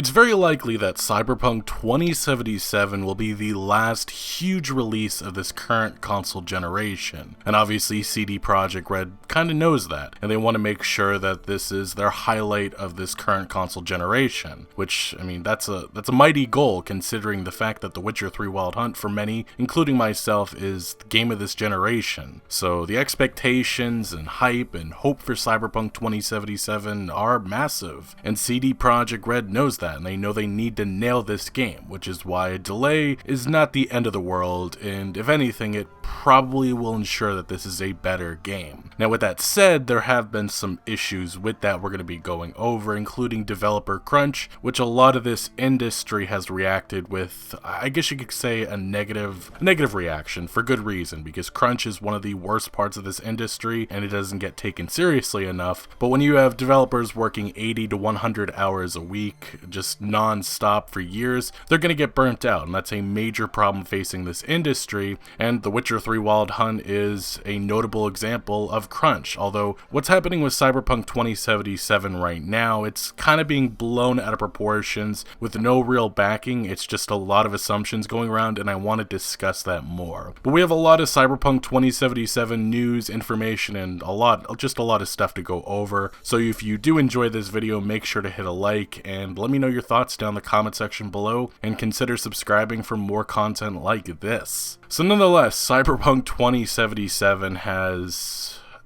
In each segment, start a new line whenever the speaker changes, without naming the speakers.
It's very likely that Cyberpunk 2077 will be the last huge release of this current console generation, and obviously CD Projekt Red kinda knows that, and they want to make sure that this is their highlight of this current console generation, which, I mean, that's a mighty goal considering the fact that The Witcher 3 Wild Hunt for many, including myself, is the game of this generation. So the expectations and hype and hope for Cyberpunk 2077 are massive, and CD Projekt Red knows that, and they know they need to nail this game, which is why a delay is not the end of the world, and if anything, it probably will ensure that this is a better game. Now with that said, there have been some issues with that we're going to be going over, including developer crunch, which a lot of this industry has reacted with, I guess you could say, a negative reaction, for good reason, because crunch is one of the worst parts of this industry, and it doesn't get taken seriously enough. But when you have developers working 80 to 100 hours a week, just non-stop for years, they're going to get burnt out, and that's a major problem facing this industry, and The Witcher 3 Wild Hunt is a notable example of crunch. Although what's happening with Cyberpunk 2077 right now, it's kind of being blown out of proportions with no real backing. It's just a lot of assumptions going around, and I want to discuss that more. But we have a lot of Cyberpunk 2077 news, information, and just a lot of stuff to go over. So if you do enjoy this video, make sure to hit a like and let me know your thoughts down in the comment section below, and consider subscribing for more content like this. So nonetheless, Cyberpunk 2077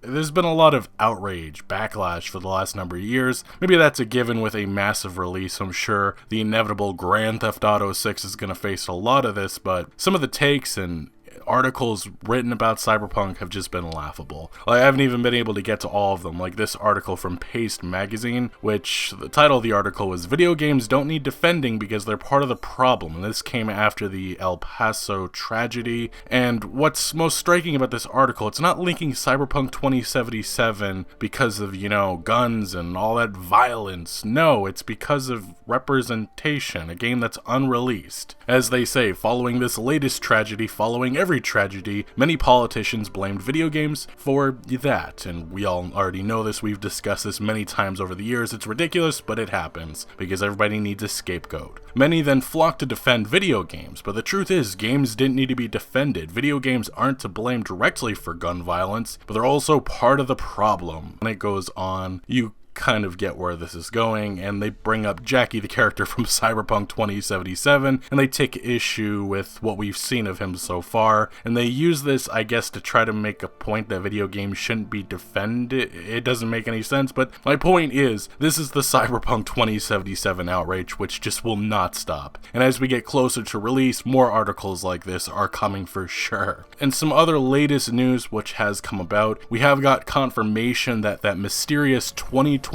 there's been a lot of outrage, backlash for the last number of years. Maybe that's a given with a massive release. I'm sure the inevitable Grand Theft Auto 6 is going to face a lot of this, but some of the takes and articles written about Cyberpunk have just been laughable. Like, I haven't even been able to get to all of them, like this article from Paste magazine, which the title of the article was "Video Games Don't Need Defending Because They're Part of the Problem," and this came after the El Paso tragedy. And what's most striking about this article, it's not linking Cyberpunk 2077 because of, guns and all that violence. No, it's because of representation, a game that's unreleased. As they say, following this latest tragedy, following every tragedy, many politicians blamed video games for that, and we all already know this. We've discussed this many times over the years. It's ridiculous, but it happens, because everybody needs a scapegoat. Many then flock to defend video games, but the truth is, games didn't need to be defended. Video games aren't to blame directly for gun violence, but they're also part of the problem. And it goes on. You kind of get where this is going, and they bring up Jackie, the character from Cyberpunk 2077, and they take issue with what we've seen of him so far, and they use this, I guess, to try to make a point that video games shouldn't be defended. It doesn't make any sense, but my point is, this is the Cyberpunk 2077 outrage, which just will not stop. And as we get closer to release, more articles like this are coming for sure. And some other latest news which has come about, we have got confirmation that that mysterious 2021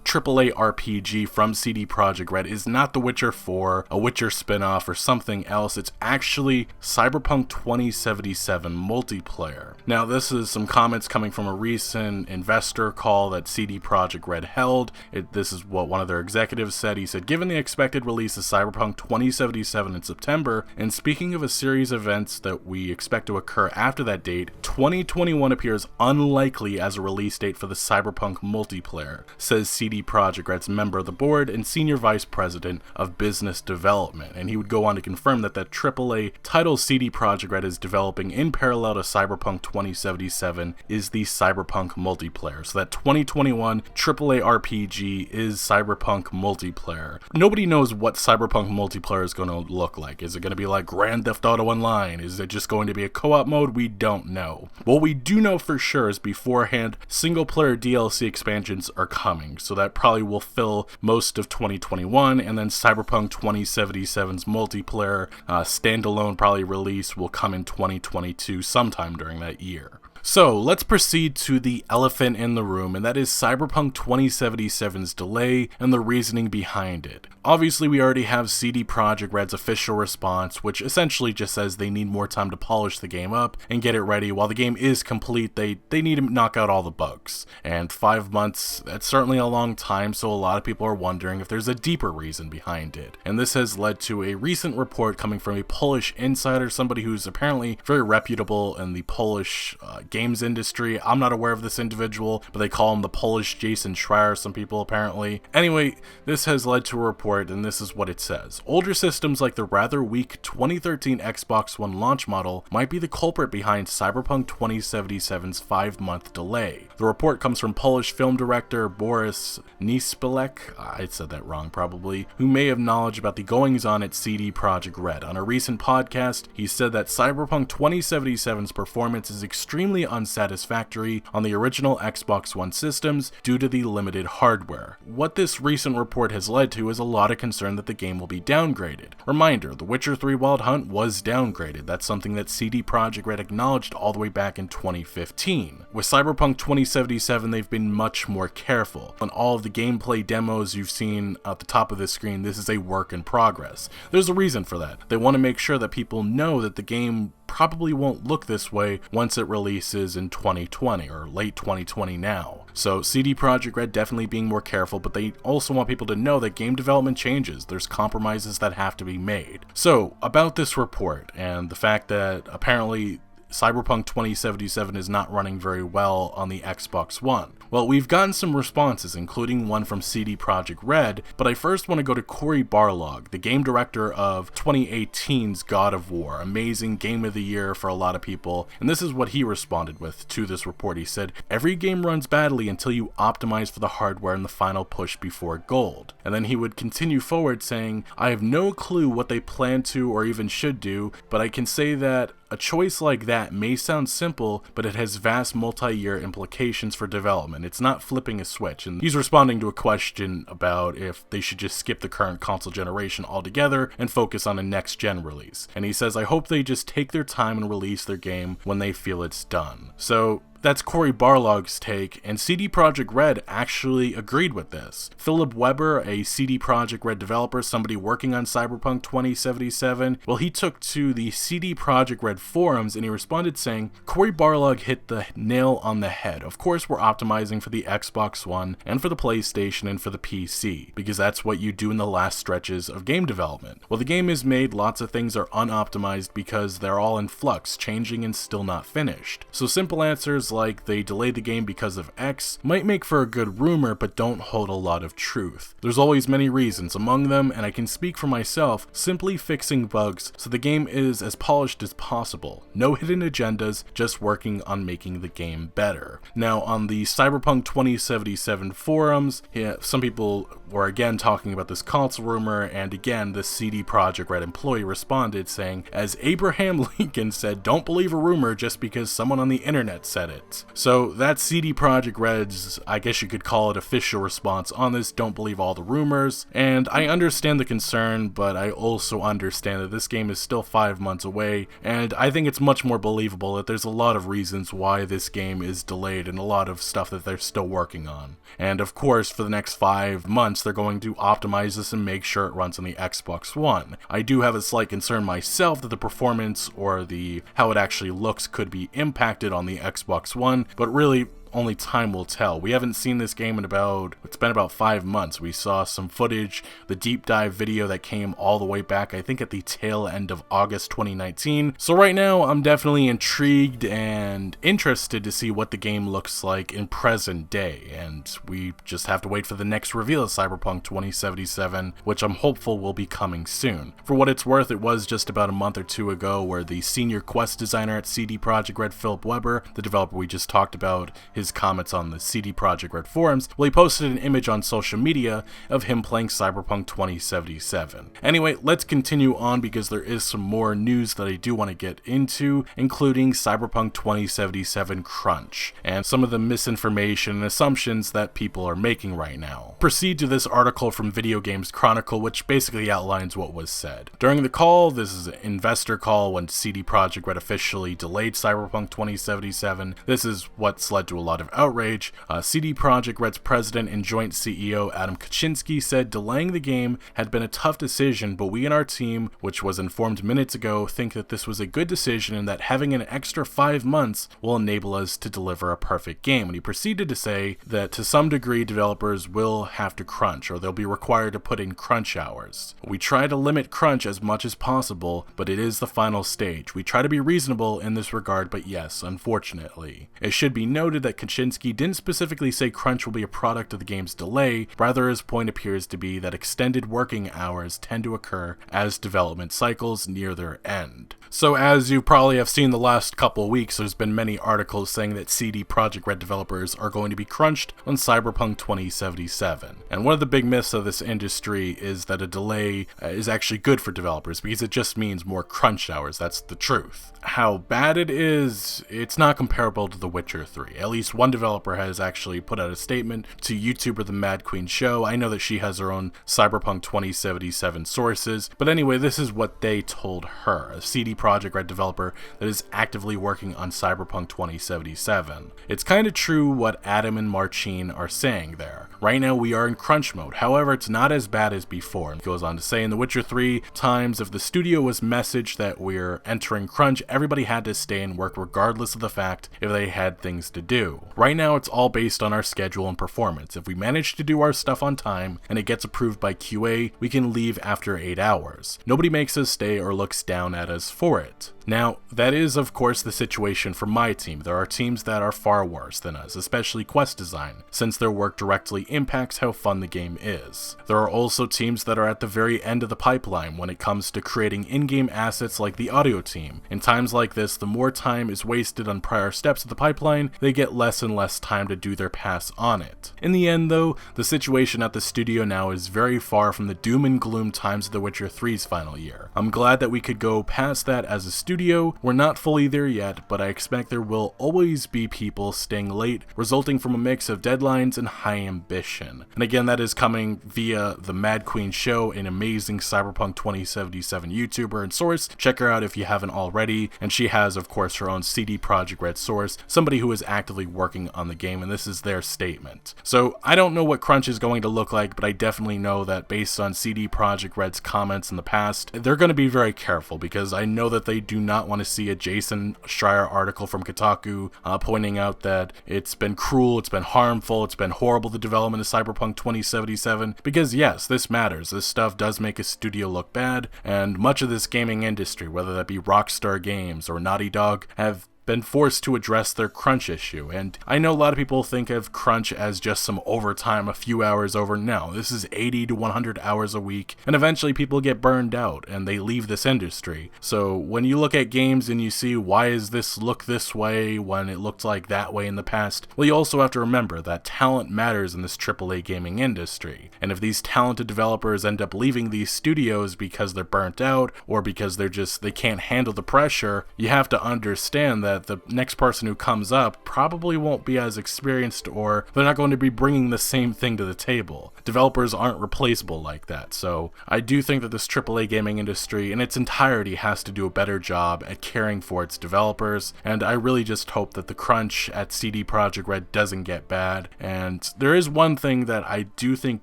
AAA RPG from CD Projekt Red is not The Witcher 4, a Witcher spin-off, or something else. It's actually Cyberpunk 2077 Multiplayer. Now, this is some comments coming from a recent investor call that CD Projekt Red held. This is what one of their executives said. He said, "Given the expected release of Cyberpunk 2077 in September, and speaking of a series of events that we expect to occur after that date, 2021 appears unlikely as a release date for the Cyberpunk Multiplayer," says CD Projekt Red's member of the board and senior vice president of business development. And he would go on to confirm that that AAA title CD Projekt Red is developing in parallel to Cyberpunk 2077 is the Cyberpunk Multiplayer. So that 2021 AAA RPG is Cyberpunk Multiplayer. Nobody knows what Cyberpunk Multiplayer is going to look like. Is it going to be like Grand Theft Auto Online? Is it just going to be a co-op mode? We don't know. What we do know for sure is beforehand, single-player DLC expansions are coming, so that probably will fill most of 2021, and then Cyberpunk 2077's multiplayer standalone probably release will come in 2022 sometime during that year. So let's proceed to the elephant in the room, and that is Cyberpunk 2077's delay and the reasoning behind it. Obviously, we already have CD Projekt Red's official response, which essentially just says they need more time to polish the game up and get it ready. While the game is complete, they need to knock out all the bugs. And 5 months, that's certainly a long time, so a lot of people are wondering if there's a deeper reason behind it. And this has led to a recent report coming from a Polish insider, somebody who's apparently very reputable in the Polish games industry. I'm not aware of this individual, but they call him the Polish Jason Schreier, some people apparently. Anyway, this has led to a report report, and this is what it says. Older systems like the rather weak 2013 Xbox One launch model might be the culprit behind Cyberpunk 2077's 5-month delay. The report comes from Polish film director Boris Nispelek, I said that wrong probably, who may have knowledge about the goings-on at CD Projekt Red. On a recent podcast, he said that Cyberpunk 2077's performance is extremely unsatisfactory on the original Xbox One systems due to the limited hardware. What this recent report has led to is a lot of concern that the game will be downgraded. Reminder, The Witcher 3 Wild Hunt was downgraded. That's something that CD Projekt Red acknowledged all the way back in 2015. With Cyberpunk 2077, they've been much more careful. On all of the gameplay demos you've seen at the top of this screen, this is a work in progress. There's a reason for that. They want to make sure that people know that the game probably won't look this way once it releases in 2020 or late 2020 now. So CD Projekt Red definitely being more careful, but they also want people to know that game development changes. There's compromises that have to be made. So about this report and the fact that apparently Cyberpunk 2077 is not running very well on the Xbox One. Well, we've gotten some responses, including one from CD Projekt Red, but I first want to go to Cory Barlog, the game director of 2018's God of War, amazing game of the year for a lot of people, and this is what he responded with to this report. He said, "Every game runs badly until you optimize for the hardware in the final push before gold." And then he would continue forward saying, "I have no clue what they plan to or even should do, but I can say that a choice like that may sound simple, but it has vast multi-year implications for development. It's not flipping a switch." And he's responding to a question about if they should just skip the current console generation altogether and focus on a next-gen release. And he says, "I hope they just take their time and release their game when they feel it's done." So that's Cory Barlog's take, and CD Projekt Red actually agreed with this. Philip Weber, a CD Projekt Red developer, somebody working on Cyberpunk 2077, well, he took to the CD Projekt Red forums and he responded saying, "Cory Barlog hit the nail on the head. Of course we're optimizing for the Xbox One and for the PlayStation and for the PC, because that's what you do in the last stretches of game development. Well, the game is made, lots of things are unoptimized because they're all in flux, changing and still not finished. So simple answers like they delayed the game because of X might make for a good rumor, but don't hold a lot of truth. There's always many reasons, among them, and I can speak for myself, simply fixing bugs so the game is as polished as possible. No hidden agendas, just working on making the game better." Now, on the Cyberpunk 2077 forums, some people were again talking about this console rumor, and again, the CD Projekt Red employee responded saying, "As Abraham Lincoln said, don't believe a rumor just because someone on the internet said it." So that's CD Projekt Red's, I guess you could call it, official response on this. Don't believe all the rumors. And I understand the concern, but I also understand that this game is still 5 months away, and I think it's much more believable that there's a lot of reasons why this game is delayed and a lot of stuff that they're still working on. And of course, for the next 5 months, they're going to optimize this and make sure it runs on the Xbox One. I do have a slight concern myself that the performance or how it actually looks could be impacted on the Xbox One, but really only time will tell. We haven't seen this game in it's been about 5 months. We saw some footage, the deep dive video that came all the way back, I think at the tail end of August 2019. So right now, I'm definitely intrigued and interested to see what the game looks like in present day, and we just have to wait for the next reveal of Cyberpunk 2077, which I'm hopeful will be coming soon. For what it's worth, it was just about a month or two ago where the senior quest designer at CD Projekt Red, Philip Weber, the developer we just talked about, his comments on the CD Projekt Red forums, well, he posted an image on social media of him playing Cyberpunk 2077. Anyway, let's continue on because there is some more news that I do want to get into, including Cyberpunk 2077 crunch, and some of the misinformation and assumptions that people are making right now. Proceed to this article from Video Games Chronicle, which basically outlines what was said. During the call, this is an investor call when CD Projekt Red officially delayed Cyberpunk 2077. This is what's led to a lot of outrage. CD Projekt Red's president and joint CEO Adam Kaczynski said delaying the game had been a tough decision, but we and our team, which was informed minutes ago, think that this was a good decision and that having an extra 5 months will enable us to deliver a perfect game. And he proceeded to say that to some degree developers will have to crunch, or they'll be required to put in crunch hours. We try to limit crunch as much as possible, but it is the final stage. We try to be reasonable in this regard, but yes, unfortunately. It should be noted that Kaczynski didn't specifically say crunch will be a product of the game's delay, rather his point appears to be that extended working hours tend to occur as development cycles near their end. So as you probably have seen the last couple of weeks, there's been many articles saying that CD Projekt Red developers are going to be crunched on Cyberpunk 2077. And one of the big myths of this industry is that a delay is actually good for developers because it just means more crunch hours. That's the truth. How bad it is, it's not comparable to The Witcher 3. At least one developer has actually put out a statement to YouTuber The Mad Queen Show. I know that she has her own Cyberpunk 2077 sources, but anyway, this is what they told her, a CD Projekt Red developer that is actively working on Cyberpunk 2077. It's kind of true what Adam and Marcin are saying there. Right now we are in crunch mode, however it's not as bad as before. It goes on to say in The Witcher 3 times, if the studio was messaged that we're entering crunch, everybody had to stay and work regardless of the fact if they had things to do. Right now it's all based on our schedule and performance. If we manage to do our stuff on time and it gets approved by QA, we can leave after 8 hours. Nobody makes us stay or looks down at us for it. Now, that is of course the situation for my team. There are teams that are far worse than us, especially quest design, since their work directly impacts how fun the game is. There are also teams that are at the very end of the pipeline when it comes to creating in-game assets like the audio team. In times like this, the more time is wasted on prior steps of the pipeline, they get less and less time to do their pass on it. In the end though, the situation at the studio now is very far from the doom and gloom times of The Witcher 3's final year. I'm glad that we could go past that as a studio. We're not fully there yet, but I expect there will always be people staying late, resulting from a mix of deadlines and high ambition. And again, that is coming via the Mad Queen Show, an amazing Cyberpunk 2077 YouTuber and source. Check her out if you haven't already, and she has of course her own CD Projekt Red source, somebody who is actively working on the game, and this is their statement. So I don't know what crunch is going to look like, but I definitely know that based on CD Projekt Red's comments in the past, they're going to be very careful, because I know that they do not want to see a Jason Schreier article from Kotaku pointing out that it's been cruel, it's been harmful, it's been horrible, the development of Cyberpunk 2077, because yes, this matters. This stuff does make a studio look bad, and much of this gaming industry, whether that be Rockstar Games or Naughty Dog, have been forced to address their crunch issue. And I know a lot of people think of crunch as just some overtime, a few hours over. No, this is 80 to 100 hours a week, and eventually people get burned out and they leave this industry. So when you look at games and you see why is this look this way when it looked like that way in the past, well, you also have to remember that talent matters in this AAA gaming industry. And if these talented developers end up leaving these studios because they're burnt out or because they can't handle the pressure, you have to understand that the next person who comes up probably won't be as experienced, or they're not going to be bringing the same thing to the table. Developers aren't replaceable like that. So I do think that this AAA gaming industry in its entirety has to do a better job at caring for its developers, and I really just hope that the crunch at CD Projekt Red doesn't get bad. And there is one thing that I do think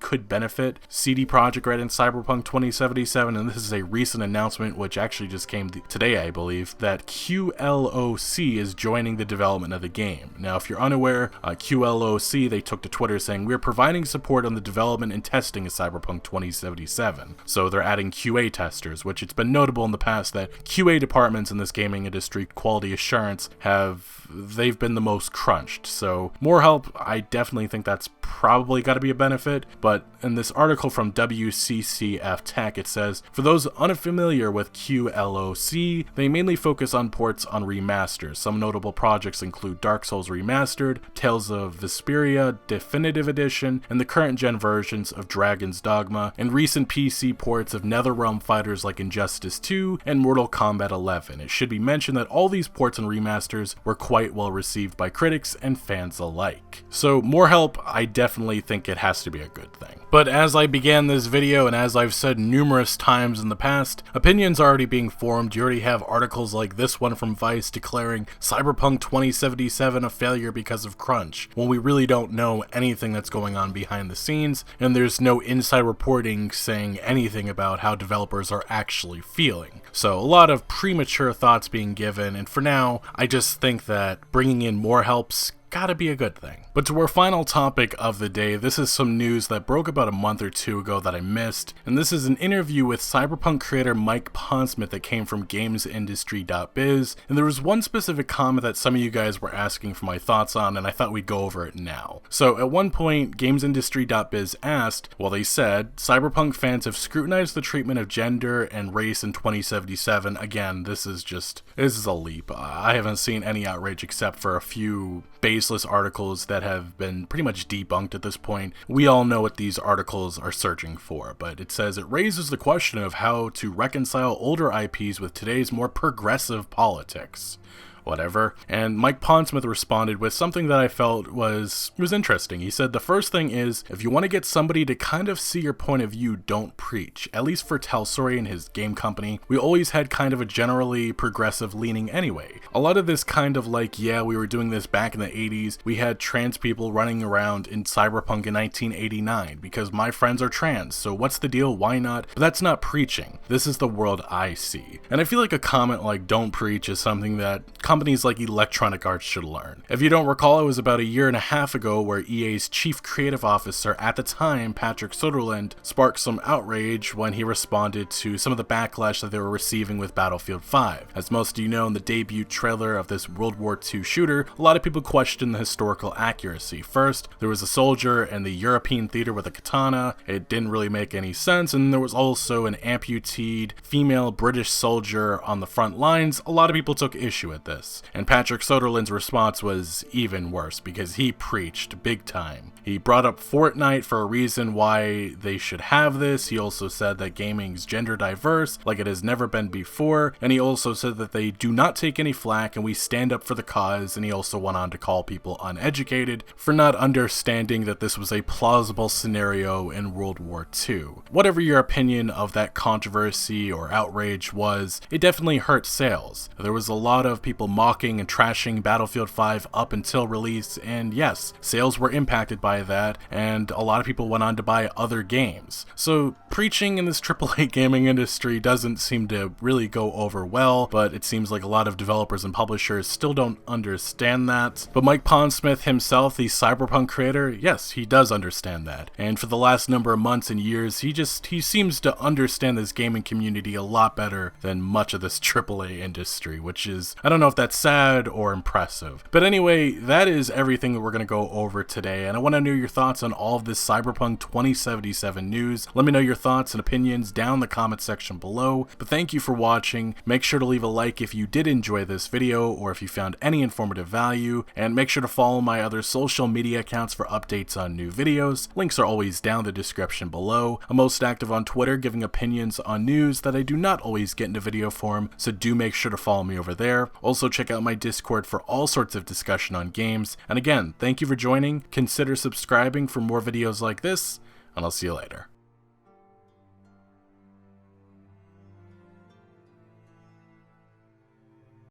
could benefit CD Projekt Red in Cyberpunk 2077, and this is a recent announcement which actually just came today, I believe, that QLOC is joining the development of the game. Now, if you're unaware, QLOC, they took to Twitter saying, "We're providing support on the development and testing of Cyberpunk 2077. So they're adding QA testers, which it's been notable in the past that QA departments in this gaming industry, quality assurance, they've been the most crunched. So more help, I definitely think that's probably got to be a benefit. But in this article from WCCF Tech, it says, for those unfamiliar with QLOC, they mainly focus on ports on remasters. Some notable projects include Dark Souls Remastered, Tales of Vesperia Definitive Edition, and the current gen versions of Dragon's Dogma, and recent PC ports of NetherRealm fighters like Injustice 2 and Mortal Kombat 11. It should be mentioned that all these ports and remasters were quite well received by critics and fans alike. So more help, I definitely think it has to be a good thing. But as I began this video, and as I've said numerous times in the past, opinions are already being formed. You already have articles like this one from Vice declaring Cyberpunk 2077 a failure because of crunch, when we really don't know anything that's going on behind the scenes, and there's no inside reporting saying anything about how developers are actually feeling. So a lot of premature thoughts being given, and for now, I just think that bringing in more helps gotta be a good thing. But to our final topic of the day, this is some news that broke about a month or two ago that I missed, and this is an interview with Cyberpunk creator Mike Pondsmith that came from gamesindustry.biz, and there was one specific comment that some of you guys were asking for my thoughts on, and I thought we'd go over it now. So at one point, gamesindustry.biz asked, well, they said, Cyberpunk fans have scrutinized the treatment of gender and race in 2077. Again, this is a leap. I haven't seen any outrage except for a few baseless articles that have been pretty much debunked at this point. We all know what these articles are searching for, but it says it raises the question of how to reconcile older IPs with today's more progressive politics. Whatever. And Mike Pondsmith responded with something that I felt was interesting. He said, the first thing is, if you want to get somebody to kind of see your point of view, don't preach. At least for Talsori and his game company, we always had kind of a generally progressive leaning anyway. A lot of this kind of like, yeah, we were doing this back in the 80s. We had trans people running around in Cyberpunk in 1989 because my friends are trans, so what's the deal? Why not? But that's not preaching. This is the world I see. And I feel like a comment like don't preach is something that companies like Electronic Arts should learn. If you don't recall, it was about a year and a half ago where EA's chief creative officer at the time, Patrick Soderlund, sparked some outrage when he responded to some of the backlash that they were receiving with Battlefield 5. As most of you know, in the debut trailer of this World War II shooter, a lot of people questioned the historical accuracy. First, there was a soldier in the European theater with a katana. It didn't really make any sense, and there was also an amputated female British soldier on the front lines. A lot of people took issue with this. And Patrick Soderlund's response was even worse because he preached big time. He brought up Fortnite for a reason why they should have this. He also said that gaming's gender diverse like it has never been before, and he also said that they do not take any flack and we stand up for the cause, and he also went on to call people uneducated for not understanding that this was a plausible scenario in World War II. Whatever your opinion of that controversy or outrage was, it definitely hurt sales. There was a lot of people mocking and trashing Battlefield 5 up until release, and yes, sales were impacted by that, and a lot of people went on to buy other games. So preaching in this AAA gaming industry doesn't seem to really go over well, but it seems like a lot of developers and publishers still don't understand that. But Mike Pondsmith himself, the Cyberpunk creator, yes, he does understand that. And for the last number of months and years, he seems to understand this gaming community a lot better than much of this AAA industry, which is, I don't know if that's sad or impressive. But anyway, that is everything that we're going to go over today, and I want to know your thoughts on all of this Cyberpunk 2077 news. Let me know your thoughts and opinions down in the comment section below. But thank you for watching. Make sure to leave a like if you did enjoy this video or if you found any informative value, and make sure to follow my other social media accounts for updates on new videos. Links are always down in the description below. I'm most active on Twitter, giving opinions on news that I do not always get into video form, so do make sure to follow me over there. Also check out my Discord for all sorts of discussion on games. And again, thank you for joining. Consider subscribing for more videos like this, and I'll see you later.